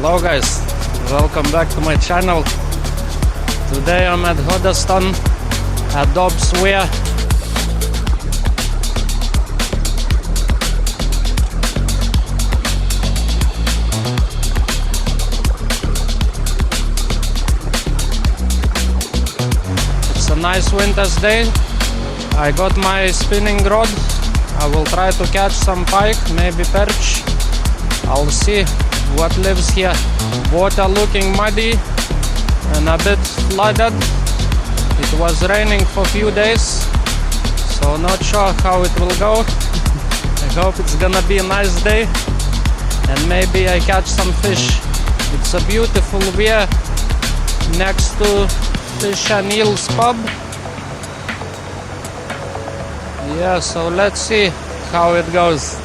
Hello guys, welcome back to my channel. Today I'm at Hoddesdon at Dobbs Weir. It's a nice winter's day. I got my spinning rod. I will try to catch some pike, maybe perch. I'll see what lives here. Water looking muddy and a bit flooded. It was raining for a few days, so not sure how it will go. I hope it's gonna be a nice day and maybe I catch some fish. It's a beautiful weir next to Fish and Eels pub. Yeah, so let's see how it goes.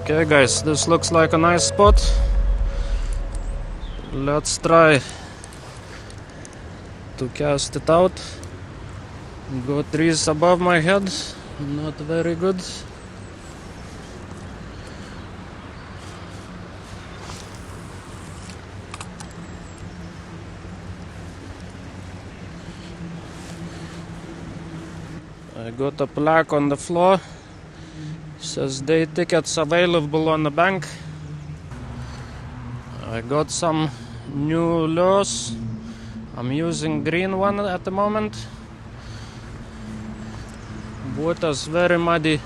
Okay guys, this looks like a nice spot. Let's try to cast it out. Got trees above my head, not very good. I got a plaque on the floor. Says day tickets available on the bank. I got some new lures. I'm using green one at the moment. Water's very muddy.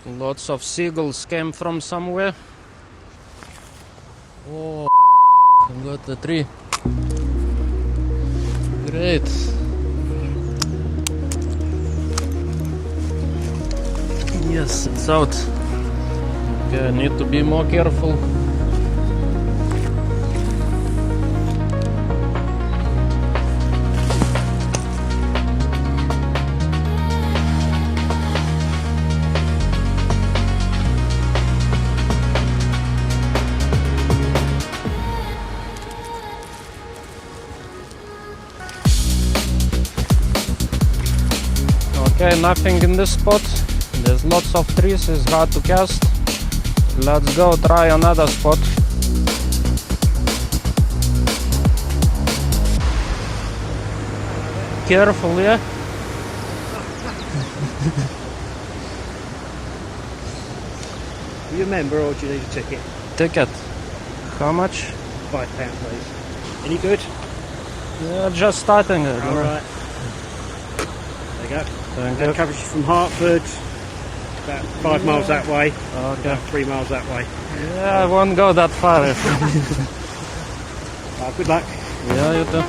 Lots of seagulls came from somewhere. Oh, I got the tree. Great. Yes, it's out. Okay, I need to be more careful. Okay, nothing in this spot. There's lots of trees, it's hard to cast. Let's go try another spot. Careful, yeah? Are you a member or do you need a ticket? Ticket. How much? £5 please. Any good? Yeah, just starting it. Alright. There you go. Thank That you. covers you from Hartford, about 5 miles that way, Okay. about 3 miles that way. Yeah, I won't go that far. Good luck. Yeah, you too.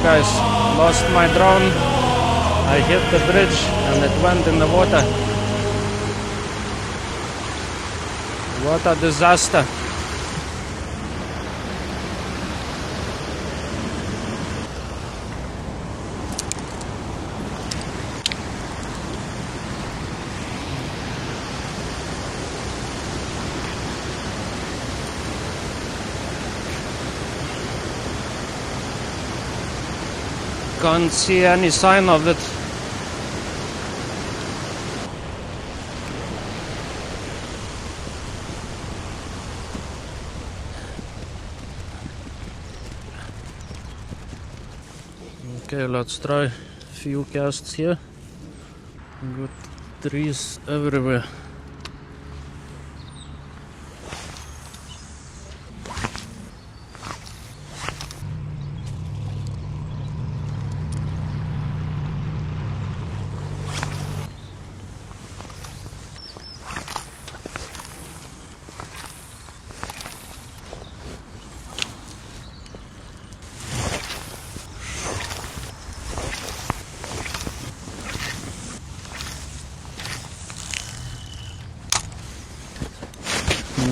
guys, lost my drone. I hit the bridge and it went in the water. What a disaster. Can't see any sign of it. Okay, let's try a few casts here. Got trees everywhere.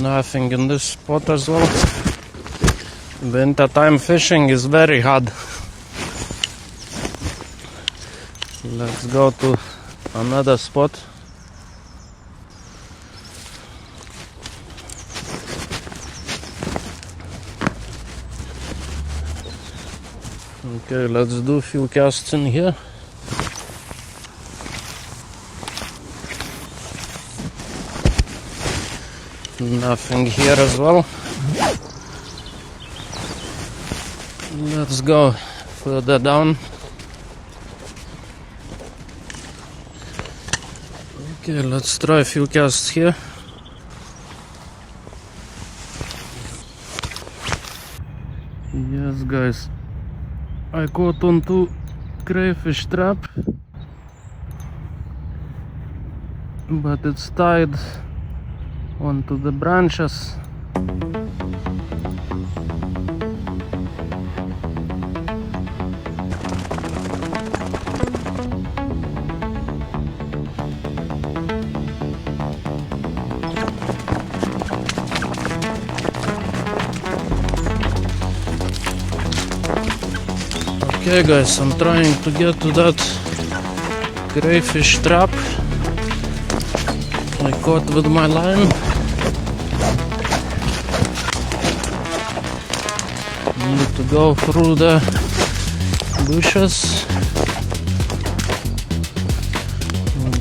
Nothing in this spot as well. Winter time fishing is very hard. Let's go to another spot. Okay, let's do a few casts in here. Nothing here as well. Let's go further down. Okay, let's try a few casts here. Yes, guys, I caught onto crayfish trap, but it's tied onto the branches. Okay guys, I'm trying to get to that crayfish trap I caught with my line. Need to go through the bushes.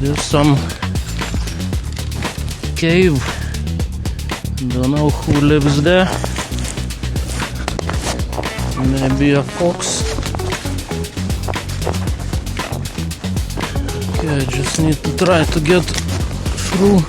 There's some cave. Don't know who lives there. Maybe a fox. Okay, I just need to try to get through.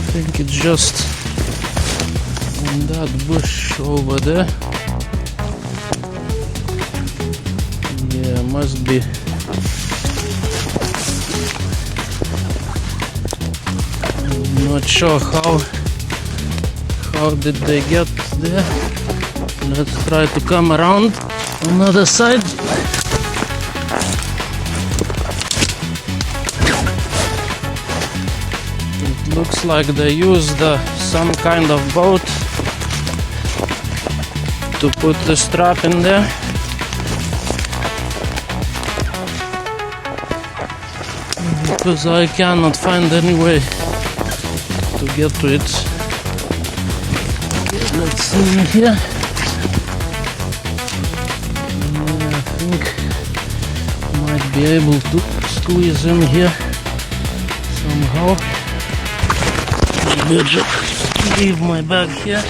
I think it's just in that bush over there. Yeah, must be. I'm not sure how did they get there. Let's try to come around on the other side. It looks like they used some kind of boat to put the strap in there. Because I cannot find any way to get to it. Let's see in here. I think I might be able to squeeze in here somehow. Maybe I'll just leave my bag here.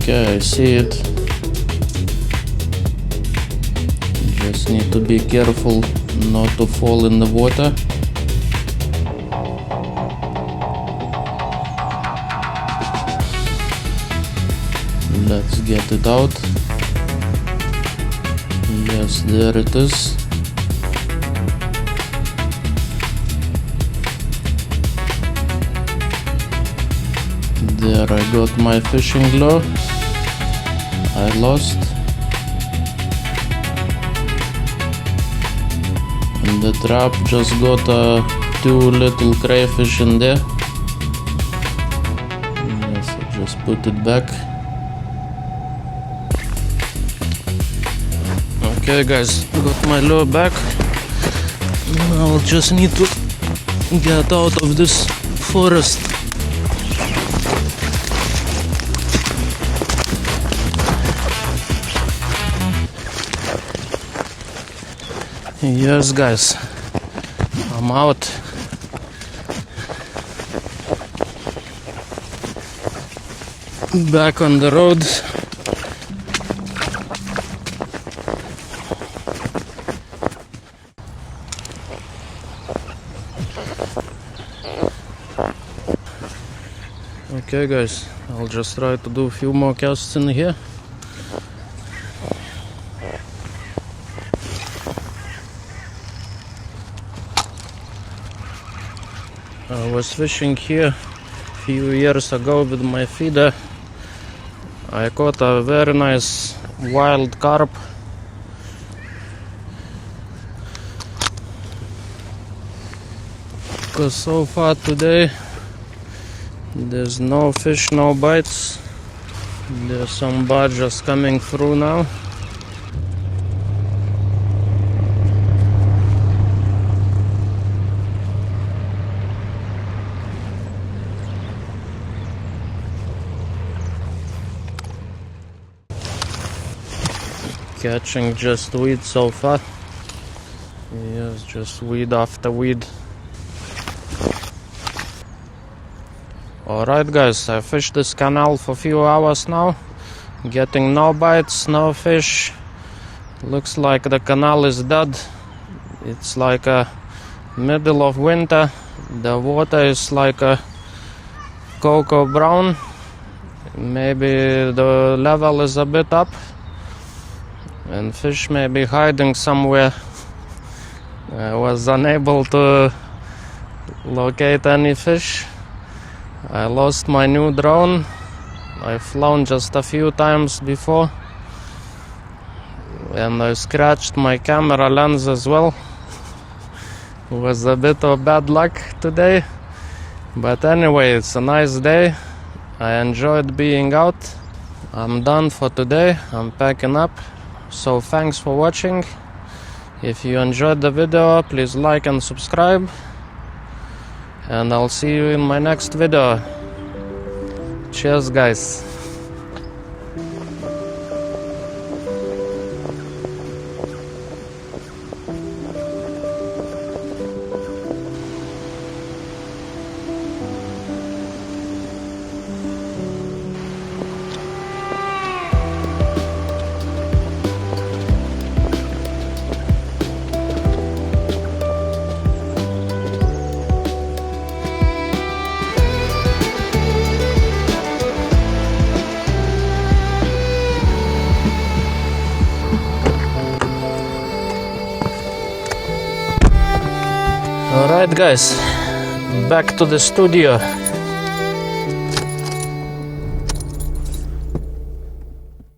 Okay, I see it. Just need to be careful not to fall in the water. Let's get it out. Yes, there it is. There I got my fishing lure. I lost. And the trap just got 2 little crayfish in there. Yes, I just put it back. Okay guys, got my lure back. I'll just need to get out of this forest. Yes guys, I'm out. Back on the road. Okay guys, I'll just try to do a few more casts in here. I was fishing here a few years ago with my feeder. I caught a very nice wild carp. Because so far today there's no fish, no bites. There's some barges coming through now. Catching just weed so far. Yes, just weed after weed. Alright guys, I fished this canal for a few hours now. Getting no bites, no fish. Looks like the canal is dead. It's like a middle of winter. The water is like a cocoa brown. Maybe the level is a bit up. And fish may be hiding somewhere. I was unable to locate any fish. I lost my new drone. I flown just a few times before. And I scratched my camera lens as well. It was a bit of bad luck today. But anyway, it's a nice day. I enjoyed being out. I'm done for today. I'm packing up. So thanks for watching. If you enjoyed the video, please like and subscribe. And I'll see you in my next video. Cheers guys. Alright guys, back to the studio.